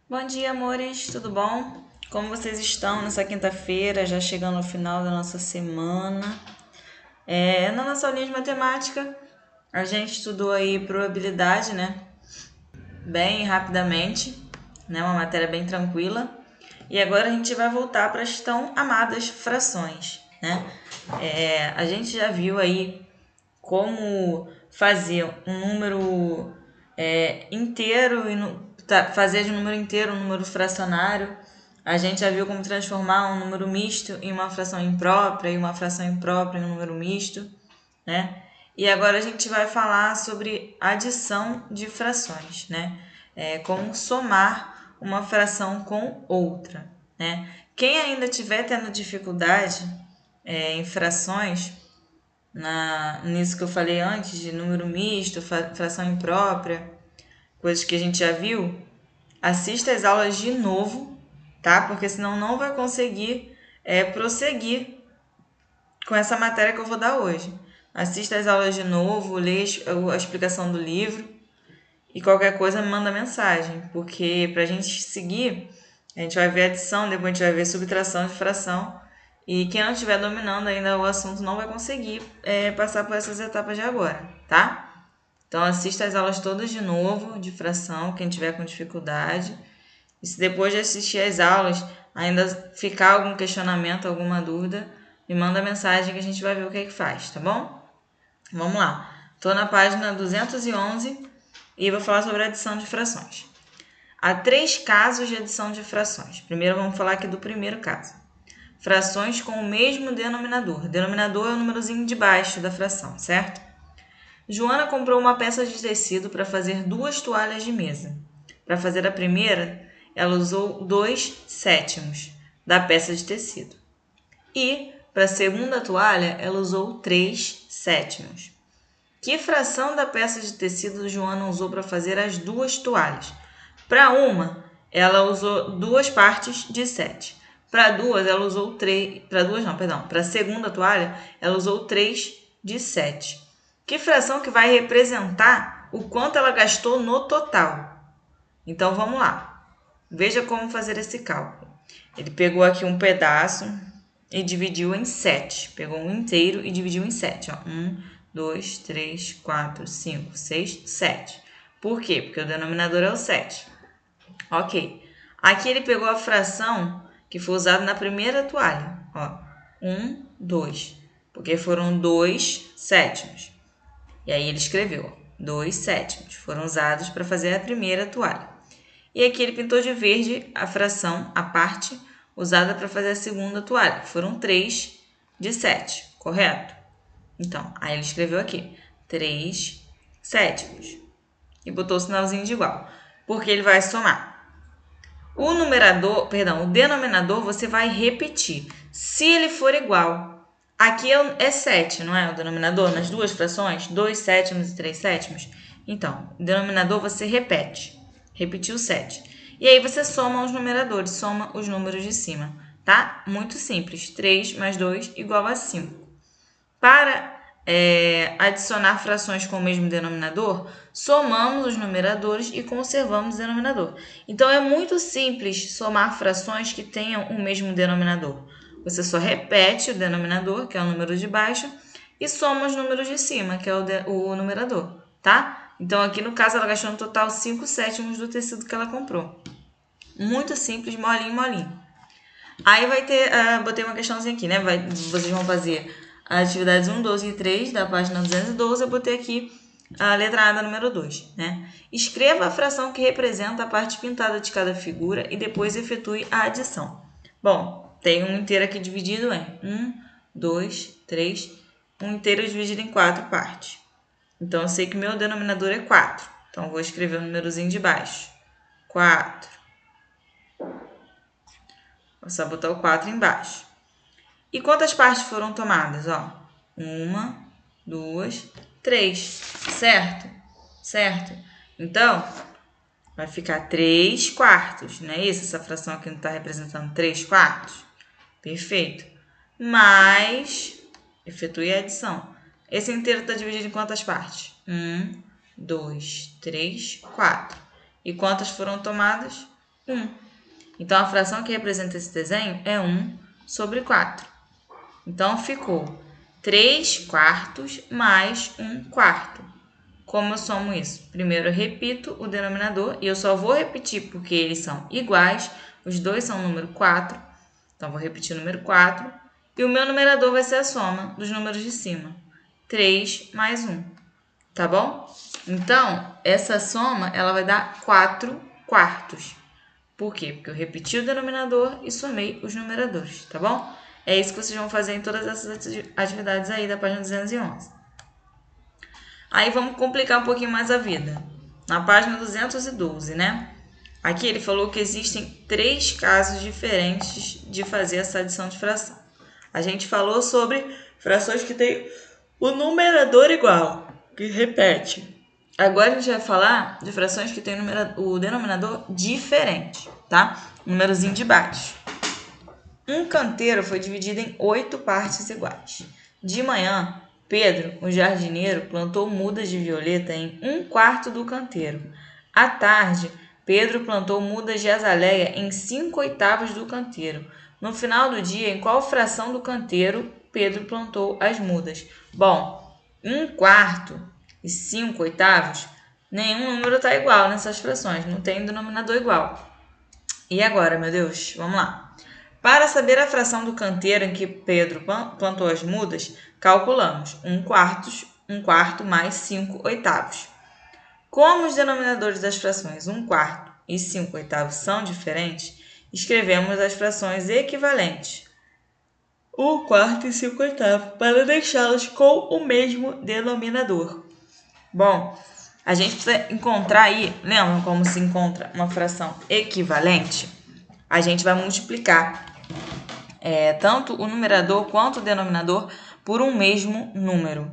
Bom dia, amores, tudo bom? Como vocês estão nessa quinta-feira, já chegando ao final da nossa semana? Na nossa aulinha de matemática, a gente estudou aí probabilidade, né? Bem rapidamente, né? Uma matéria bem tranquila. E agora a gente vai voltar para as tão amadas frações, né? A gente já viu aí como fazer um número inteiro e fazer de um número inteiro um número fracionário. A gente já viu como transformar um número misto em uma fração imprópria e uma fração imprópria em um número misto, né? E agora a gente vai falar sobre adição de frações, né? Como somar uma fração com outra, né? Quem ainda estiver tendo dificuldade em frações, nisso que eu falei antes, de número misto, fração imprópria, coisas que a gente já viu, assista as aulas de novo, tá? Porque senão não vai conseguir prosseguir com essa matéria que eu vou dar hoje. Assista as aulas de novo, leia a explicação do livro e qualquer coisa me manda mensagem, porque para a gente seguir, a gente vai ver adição, depois a gente vai ver subtração de fração. E quem não estiver dominando ainda o assunto não vai conseguir passar por essas etapas de agora, tá? Então assista as aulas todas de novo, de fração, quem tiver com dificuldade. E se depois de assistir as aulas ainda ficar algum questionamento, alguma dúvida, me manda mensagem que a gente vai ver o que é que faz, tá bom? Vamos lá. Estou na página 211 e vou falar sobre a adição de frações. Há 3 casos de adição de frações. Primeiro vamos falar aqui do primeiro caso. Frações com o mesmo denominador. Denominador é o númerozinho de baixo da fração, certo? Joana comprou uma peça de tecido para fazer 2 toalhas de mesa. Para fazer a primeira, ela usou 2/7 da peça de tecido. E, para a segunda toalha, ela usou 3/7. Que fração da peça de tecido Joana usou para fazer as 2 toalhas? Para uma, ela usou 2 partes de 7. Para duas, ela usou 3. Para a segunda toalha, ela usou 3/7. Que fração que vai representar o quanto ela gastou no total? Então vamos lá. Veja como fazer esse cálculo. Ele pegou aqui um pedaço e dividiu em 7. Pegou um inteiro e dividiu em 7. 1, 2, 3, 4, 5, 6, 7. Por quê? Porque o denominador é o 7. Ok. Aqui ele pegou a fração que foi usada na primeira toalha. 1, 2. Porque foram 2/7. E aí ele escreveu 2/7 foram usados para fazer a primeira toalha. E aqui ele pintou de verde a fração, a parte usada para fazer a segunda toalha, que foram 3/7, correto? Então, aí ele escreveu aqui 3/7 e botou o sinalzinho de igual, porque ele vai somar. O denominador você vai repetir. Se ele for igual, aqui é 7, não é o denominador? Nas duas frações, 2/7 e 3/7. Então, o denominador você repete. Repetiu 7. E aí você soma os numeradores, soma os números de cima, tá? Muito simples. 3 mais 2 igual a 5. Para adicionar frações com o mesmo denominador, somamos os numeradores e conservamos o denominador. Então, é muito simples somar frações que tenham o mesmo denominador. Você só repete o denominador, que é o número de baixo, e soma os números de cima, que é o numerador, tá? Então, aqui no caso, ela gastou no total 5/7 do tecido que ela comprou. Muito simples, molinho, molinho. Aí vai ter, botei uma questãozinha aqui, né? Vocês vão fazer as atividades 1, 12 e 3 da página 212. Eu botei aqui a letra A da número 2, né? Escreva a fração que representa a parte pintada de cada figura e depois efetue a adição. Bom, tem um inteiro aqui dividido em 1, 2, 3, um inteiro dividido em 4 partes. Então, eu sei que meu denominador é 4. Então, eu vou escrever o númerozinho de baixo. 4. Vou só botar o 4 embaixo. E quantas partes foram tomadas? 1, 2, 3. Certo? Certo. Então, vai ficar 3/4. Não é isso? Essa fração aqui não está representando 3/4? Perfeito. Mais, efetue a adição. Esse inteiro está dividido em quantas partes? 1, 2, 3, 4. E quantas foram tomadas? 1. Então, a fração que representa esse desenho é 1 sobre 4. Então, ficou 3 quartos mais 1 quarto. Como eu somo isso? Primeiro eu repito o denominador e eu só vou repetir porque eles são iguais. Os dois são número 4. Então, vou repetir o número 4. E o meu numerador vai ser a soma dos números de cima. 3 mais 1. Tá bom? Então, essa soma ela vai dar 4 quartos. Por quê? Porque eu repeti o denominador e somei os numeradores, tá bom? É isso que vocês vão fazer em todas essas atividades aí da página 211. Aí vamos complicar um pouquinho mais a vida. Na página 212, né? Aqui ele falou que existem 3 casos diferentes de fazer essa adição de fração. A gente falou sobre frações que têm o numerador igual, que repete. Agora a gente vai falar de frações que têm o denominador diferente, tá? Númerozinho de baixo. Um canteiro foi dividido em 8 partes iguais. De manhã, Pedro, o jardineiro, plantou mudas de violeta em 1/4 do canteiro. À tarde, Pedro plantou mudas de azaleia em 5/8 do canteiro. No final do dia, em qual fração do canteiro Pedro plantou as mudas? Bom, 1/4 e 5/8, nenhum número está igual nessas frações, não tem denominador igual. E agora, meu Deus, vamos lá. Para saber a fração do canteiro em que Pedro plantou as mudas, calculamos 1/4 mais 5/8. Como os denominadores das frações 1/4 e 5/8 são diferentes, escrevemos as frações equivalentes 1/4 e 5/8 para deixá-las com o mesmo denominador. Bom, a gente precisa encontrar aí, lembra como se encontra uma fração equivalente? A gente vai multiplicar tanto o numerador quanto o denominador por um mesmo número.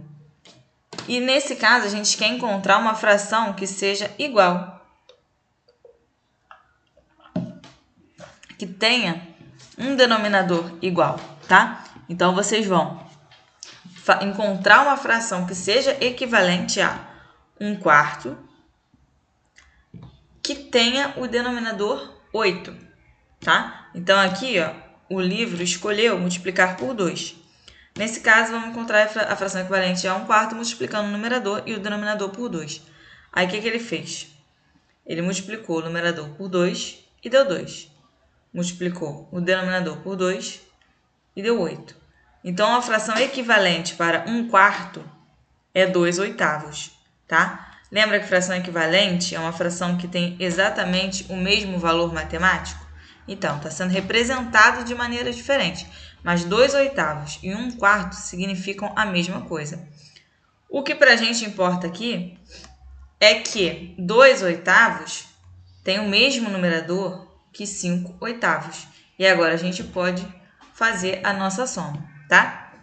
E nesse caso, a gente quer encontrar uma fração que seja igual, que tenha um denominador igual, tá? Então, vocês vão encontrar uma fração que seja equivalente a 1/4, que tenha o denominador 8, tá? Então, aqui, ó, o livro escolheu multiplicar por 2. Nesse caso, vamos encontrar a fração equivalente a 1/4 multiplicando o numerador e o denominador por 2. Aí, o que ele fez? Ele multiplicou o numerador por 2 e deu 2. Multiplicou o denominador por 2 e deu 8. Então, a fração equivalente para 1/4 é 2/8, tá? Lembra que fração equivalente é uma fração que tem exatamente o mesmo valor matemático? Então, está sendo representado de maneira diferente, mas 2/8 e 1/4 significam a mesma coisa. O que para a gente importa aqui é que 2/8 tem o mesmo numerador que 5/8. E agora a gente pode fazer a nossa soma, tá?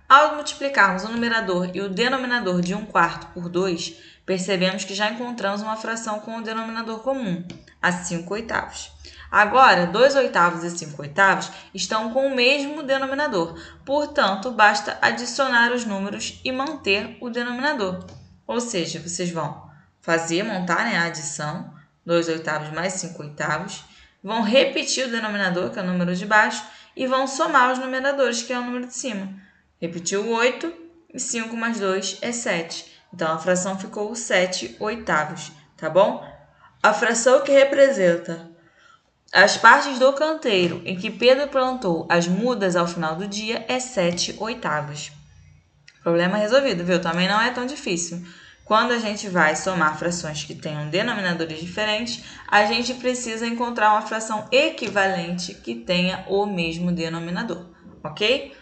Ao multiplicarmos o numerador e o denominador de 1/4 por 2, percebemos que já encontramos uma fração com o denominador comum, a 5/8. Agora, 2/8 e 5/8 estão com o mesmo denominador, portanto, basta adicionar os números e manter o denominador. Ou seja, vocês vão montar a adição, 2/8 mais 5/8, vão repetir o denominador, que é o número de baixo, e vão somar os numeradores, que é o número de cima. Repetiu 8 e 5 mais 2 é 7. Então, a fração ficou 7/8, tá bom? A fração que representa as partes do canteiro em que Pedro plantou as mudas ao final do dia é 7/8. Problema resolvido, viu? Também não é tão difícil. Quando a gente vai somar frações que tenham denominadores diferentes, a gente precisa encontrar uma fração equivalente que tenha o mesmo denominador, ok?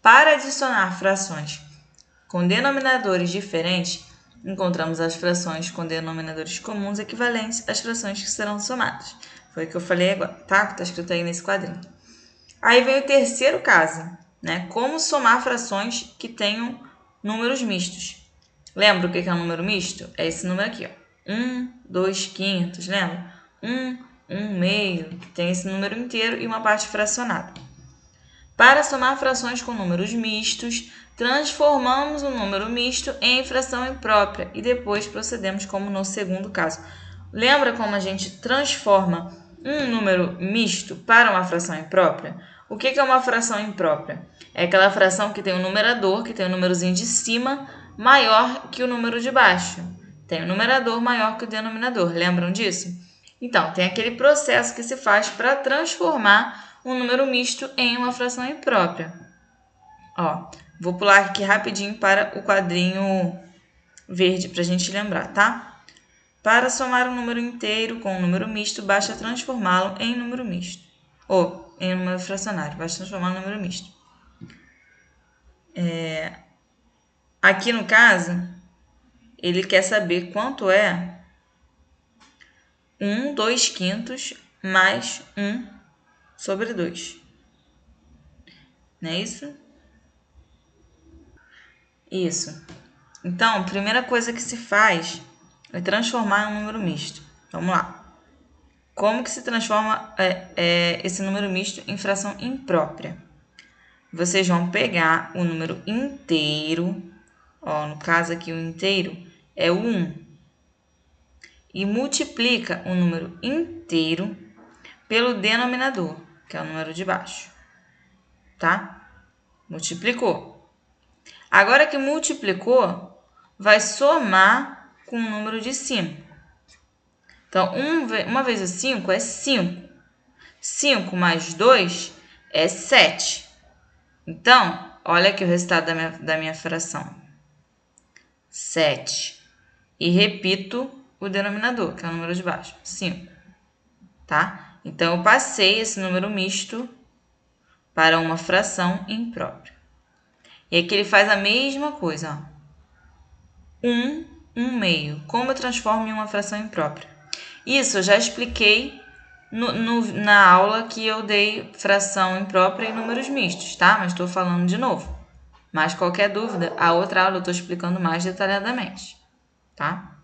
Para adicionar frações com denominadores diferentes, encontramos as frações com denominadores comuns equivalentes às frações que serão somadas. Foi o que eu falei agora, tá? Está escrito aí nesse quadrinho. Aí vem o terceiro caso, né? Como somar frações que tenham números mistos. Lembra o que é um número misto? É esse número aqui, ó. 1, 2 quintos, lembra? 1, 1 meio, que tem esse número inteiro e uma parte fracionada. Para somar frações com números mistos, transformamos o número misto em fração imprópria e depois procedemos como no segundo caso. Lembra como a gente transforma um número misto para uma fração imprópria? O que é uma fração imprópria? É aquela fração que tem um numerador, que tem um númerozinho de cima, maior que o número de baixo. Tem um numerador maior que o denominador. Lembram disso? Então, tem aquele processo que se faz para transformar um número misto em uma fração imprópria. Ó, vou pular aqui rapidinho para o quadrinho verde para a gente lembrar, tá? Para somar um número inteiro com um número misto, basta transformá-lo em número misto. Ou em número fracionário, basta transformar em número misto. Aqui no caso, ele quer saber quanto é 1 2/5 mais 1 sobre 2. Não é isso? Isso. Então, a primeira coisa que se faz é transformar em um número misto. Vamos lá. Como que se transforma esse número misto em fração imprópria? Vocês vão pegar o número inteiro, ó, no caso aqui o inteiro é o 1, e multiplica o número inteiro pelo denominador, que é o número de baixo, tá? Multiplicou. Agora que multiplicou, vai somar com o número de cima. Então, 1 vezes 5 é 5. 5 mais 2 é 7. Então, olha aqui o resultado da minha fração. 7. E repito o denominador, que é o número de baixo, 5. Tá? Então, eu passei esse número misto para uma fração imprópria. E aqui ele faz a mesma coisa, ó. 1 meio. Como eu transformo em uma fração imprópria? Isso eu já expliquei na aula que eu dei fração imprópria e números mistos, tá? Mas estou falando de novo. Mas qualquer dúvida, a outra aula eu estou explicando mais detalhadamente, tá?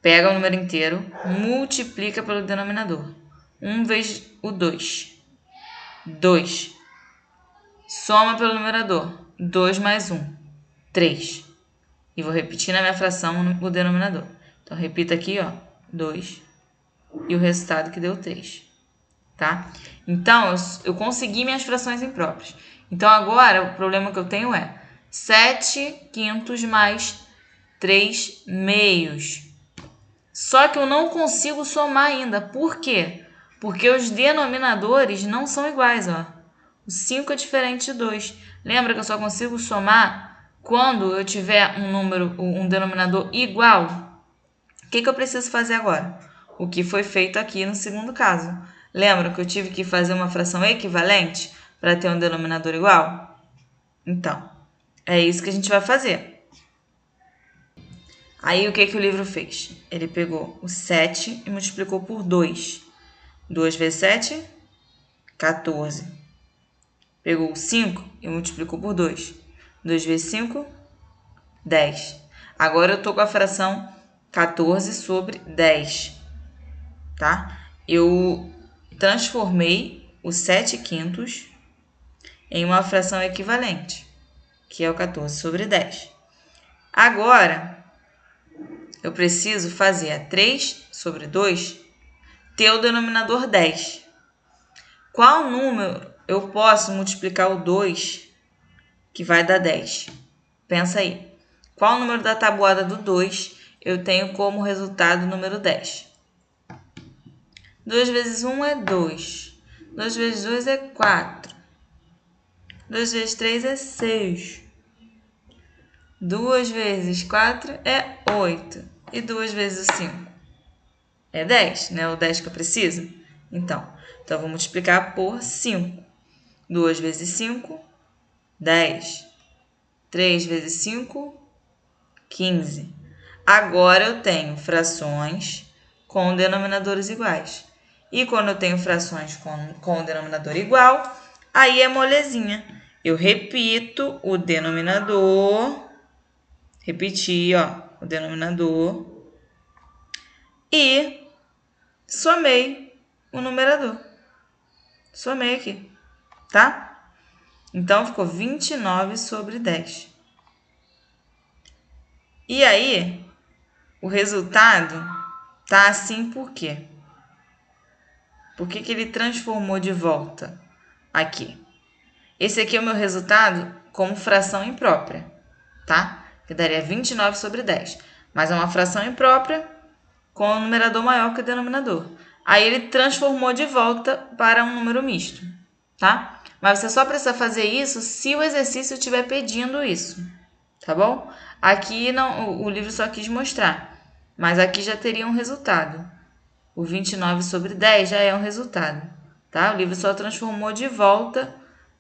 Pega o número inteiro, multiplica pelo denominador. 1 vezes o 2. 2. Soma pelo numerador. 2 mais 1. 3. E vou repetir na minha fração o denominador. Então, repita aqui, ó. 2. E o resultado que deu 3. Tá? Então, eu consegui minhas frações impróprias. Então, agora, o problema que eu tenho é 7/5 mais 3 meios. Só que eu não consigo somar ainda. Por quê? Porque os denominadores não são iguais, ó. O 5 é diferente de 2. Lembra que eu só consigo somar quando eu tiver um denominador igual? O que eu preciso fazer agora? O que foi feito aqui no segundo caso. Lembra que eu tive que fazer uma fração equivalente para ter um denominador igual? Então, é isso que a gente vai fazer. Aí, o que o livro fez? Ele pegou o 7 e multiplicou por 2. 2 vezes 7, 14. Pegou o 5 e multiplicou por 2. 2 vezes 5, 10. Agora, eu estou com a fração 14 sobre 10. Tá? Eu transformei o 7/5 em uma fração equivalente, que é o 14 sobre 10. Agora, eu preciso fazer a 3 sobre 2 ter o denominador 10. Qual número eu posso multiplicar o 2 que vai dar 10? Pensa aí. Qual número da tabuada do 2 eu tenho como resultado o número 10? 2 vezes 1 é 2. 2 vezes 2 é 4. 2 vezes 3 é 6. 2 vezes 4 é 8. E 2 vezes 5 é 10, né? O 10 que eu preciso. Então eu vou multiplicar por 5. 2 vezes 5, 10. 3 vezes 5, 15. Agora eu tenho frações com denominadores iguais. E quando eu tenho frações com denominador igual, aí é molezinha. Eu repito o denominador. Repeti, ó, o denominador. E somei o numerador. Somei aqui, tá? Então, ficou 29 sobre 10. E aí, o resultado tá assim por quê? Por que ele transformou de volta aqui? Esse aqui é o meu resultado como fração imprópria, tá? Que daria 29 sobre 10. Mas é uma fração imprópria com o numerador maior que o denominador. Aí ele transformou de volta para um número misto, tá? Mas você só precisa fazer isso se o exercício estiver pedindo isso, tá bom? Aqui não, o livro só quis mostrar, mas aqui já teria um resultado. O 29 sobre 10 já é um resultado, tá? O livro só transformou de volta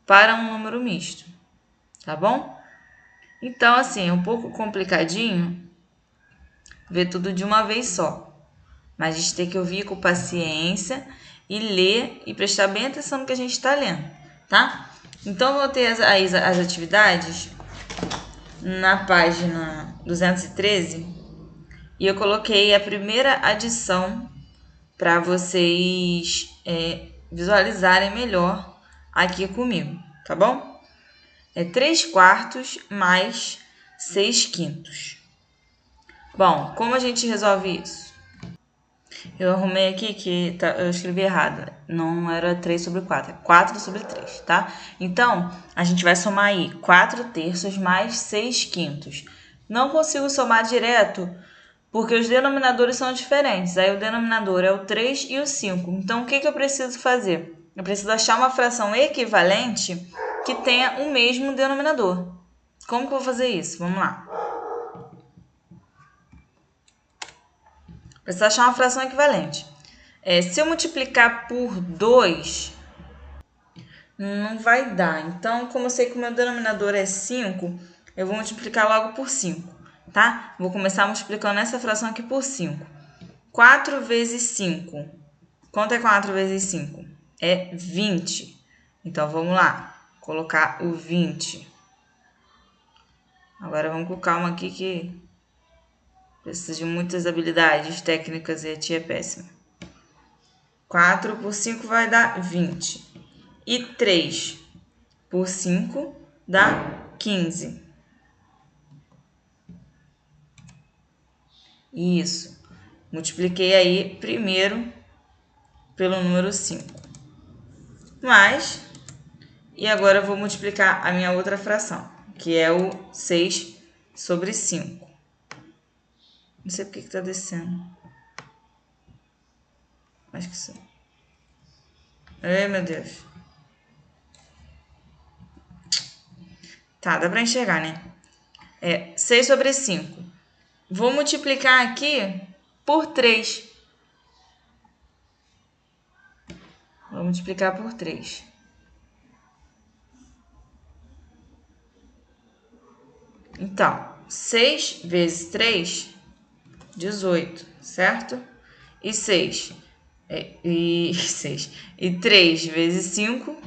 para um número misto, tá bom? Então, assim, é um pouco complicadinho ver tudo de uma vez só. Mas a gente tem que ouvir com paciência e ler e prestar bem atenção no que a gente está lendo, tá? Então, vou ter as atividades na página 213 e eu coloquei a primeira adição para vocês visualizarem melhor aqui comigo, tá bom? É 3/4 mais 6/5. Bom, como a gente resolve isso? Eu arrumei aqui que eu escrevi errado. Não era 3 sobre 4, é 4 sobre 3, tá? Então, a gente vai somar aí 4/3 mais 6/5. Não consigo somar direto porque os denominadores são diferentes. Aí o denominador é o 3 e o 5. Então, o que eu preciso fazer? Eu preciso achar uma fração equivalente que tenha o mesmo denominador. Como que eu vou fazer isso? Vamos lá. Preciso achar uma fração equivalente. Se eu multiplicar por 2, não vai dar. Então, como eu sei que o meu denominador é 5, eu vou multiplicar logo por 5, tá? Vou começar multiplicando essa fração aqui por 5. 4 vezes 5. Quanto é 4 vezes 5? É 20. Então, vamos lá. Colocar o 20. Agora, vamos com calma aqui que precisa de muitas habilidades técnicas e a tia é péssima. 4 por 5 vai dar 20. E 3 por 5 dá 15. Isso. Multipliquei aí primeiro pelo número 5. E agora eu vou multiplicar a minha outra fração, que é o 6 sobre 5. Não sei porque que tá descendo. Acho que sim. Ai, meu Deus. Tá, dá pra enxergar, né? 6 sobre 5. Vou multiplicar aqui por 3. Vou multiplicar por 3. Então, 6 vezes 3, 18, certo? E 6. E 3 vezes 5,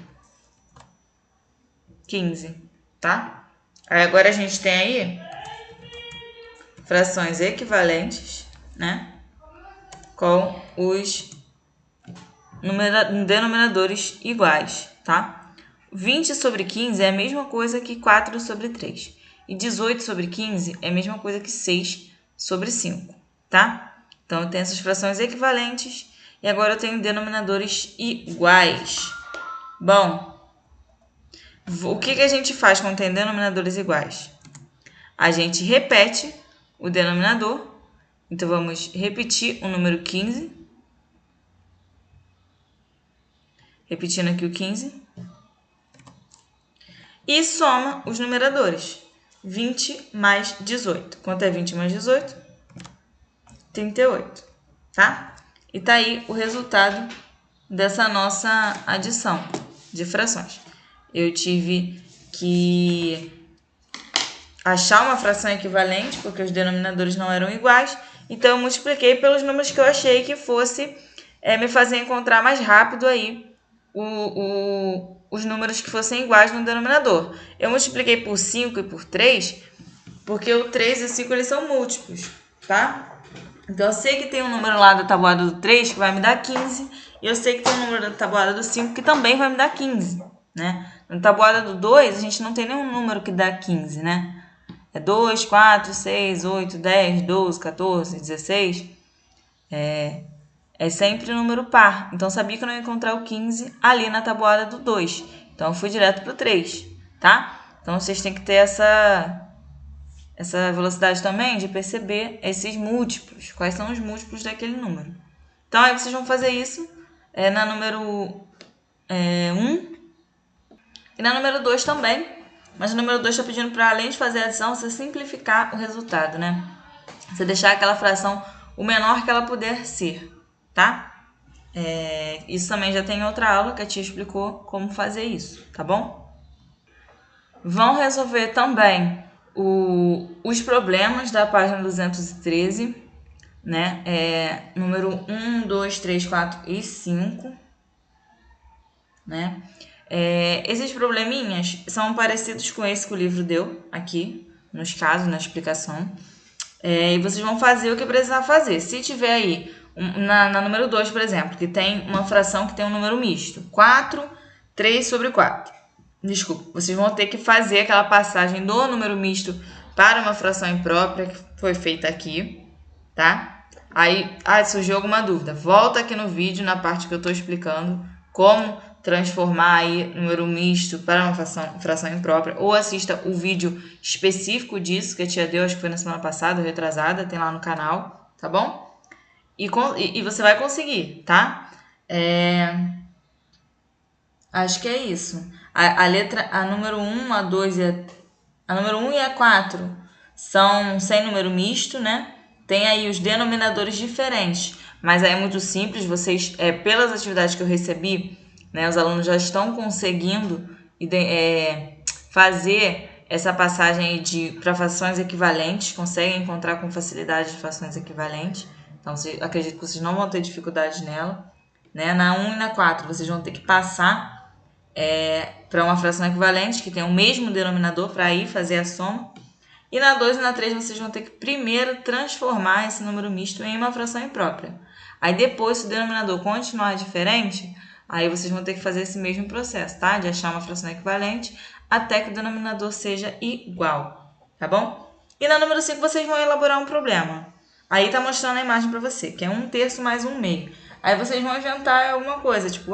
15, tá? Aí agora a gente tem aí frações equivalentes, né? Com os denominadores iguais, tá? 20 sobre 15 é a mesma coisa que 4 sobre 3. E 18 sobre 15 é a mesma coisa que 6 sobre 5, tá? Então, eu tenho essas frações equivalentes e agora eu tenho denominadores iguais. Bom, o que a gente faz quando tem denominadores iguais? A gente repete o denominador. Então, vamos repetir o número 15. Repetindo aqui o 15. E soma os numeradores. 20 mais 18. Quanto é 20 mais 18? 38, tá? E tá aí o resultado dessa nossa adição de frações. Eu tive que achar uma fração equivalente, porque os denominadores não eram iguais, então eu multipliquei pelos números que eu achei que fosse me fazer encontrar mais rápido aí os números que fossem iguais no denominador. Eu multipliquei por 5 e por 3, porque o 3 e o 5 eles são múltiplos, tá? Então, eu sei que tem um número lá da tabuada do 3 que vai me dar 15, e eu sei que tem um número da tabuada do 5 que também vai me dar 15, né? Na tabuada do 2, a gente não tem nenhum número que dá 15, né? É 2, 4, 6, 8, 10, 12, 14, 16. é sempre número par. Então, eu sabia que eu não ia encontrar o 15 ali na tabuada do 2. Então, eu fui direto para o 3, tá? Então, vocês têm que ter essa velocidade também de perceber esses múltiplos. Quais são os múltiplos daquele número. Então, aí vocês vão fazer isso na número 1 e na número 2 também. Mas no número 2 está pedindo para, além de fazer a adição, você simplificar o resultado, né? Você deixar aquela fração o menor que ela puder ser, tá? Isso também já tem outra aula que a tia explicou como fazer isso, tá bom? Vão resolver também os problemas da página 213, né? Número 1, 2, 3, 4 e 5, né? Esses probleminhas são parecidos com esse que o livro deu aqui, nos casos, na explicação. E vocês vão fazer o que precisar fazer. Se tiver aí, na número 2, por exemplo, que tem uma fração que tem um número misto, 4, 3 sobre 4. Desculpa, vocês vão ter que fazer aquela passagem do número misto para uma fração imprópria que foi feita aqui, tá? Aí, surgiu alguma dúvida, volta aqui no vídeo, na parte que eu estou explicando como transformar aí número misto para uma fração imprópria, ou assista o vídeo específico disso que a tia deu, acho que foi na semana passada, retrasada, tem lá no canal, tá bom? E você vai conseguir, tá? Acho que é isso. A número 1, a 2 e a número 1 e a 4 são sem número misto, né? Tem aí os denominadores diferentes, mas aí é muito simples, vocês, pelas atividades que eu recebi, né, os alunos já estão conseguindo fazer essa passagem para frações equivalentes, conseguem encontrar com facilidade frações equivalentes, então acredito que vocês não vão ter dificuldade nela, né? Na 1 e na 4 vocês vão ter que passar para uma fração equivalente, que tem o mesmo denominador, para aí fazer a soma. E na 2 e na 3 vocês vão ter que primeiro transformar esse número misto em uma fração imprópria. Aí depois, se o denominador continuar diferente, aí vocês vão ter que fazer esse mesmo processo, tá? De achar uma fração equivalente até que o denominador seja igual, tá bom? E na número 5 vocês vão elaborar um problema. Aí tá mostrando a imagem para você, que é 1/3 mais 1/2. Aí vocês vão inventar alguma coisa, tipo,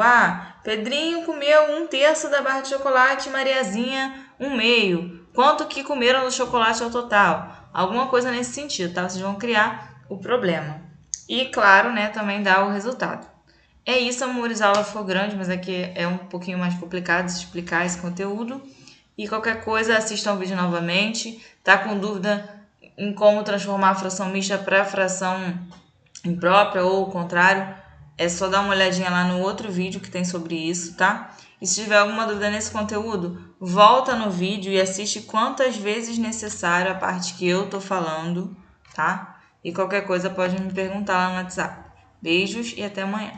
Pedrinho comeu 1/3 da barra de chocolate e Mariazinha 1/2. Quanto que comeram do chocolate ao total? Alguma coisa nesse sentido, tá? Vocês vão criar o problema. E, claro, né, também dar o resultado. É isso, amores, a aula ficou grande, mas aqui é um pouquinho mais complicado de explicar esse conteúdo. E qualquer coisa, assistam o vídeo novamente. Tá com dúvida em como transformar a fração mista para fração imprópria ou o contrário? É só dar uma olhadinha lá no outro vídeo que tem sobre isso, tá? E se tiver alguma dúvida nesse conteúdo, volta no vídeo e assiste quantas vezes necessário a parte que eu tô falando, tá? E qualquer coisa pode me perguntar lá no WhatsApp. Beijos e até amanhã.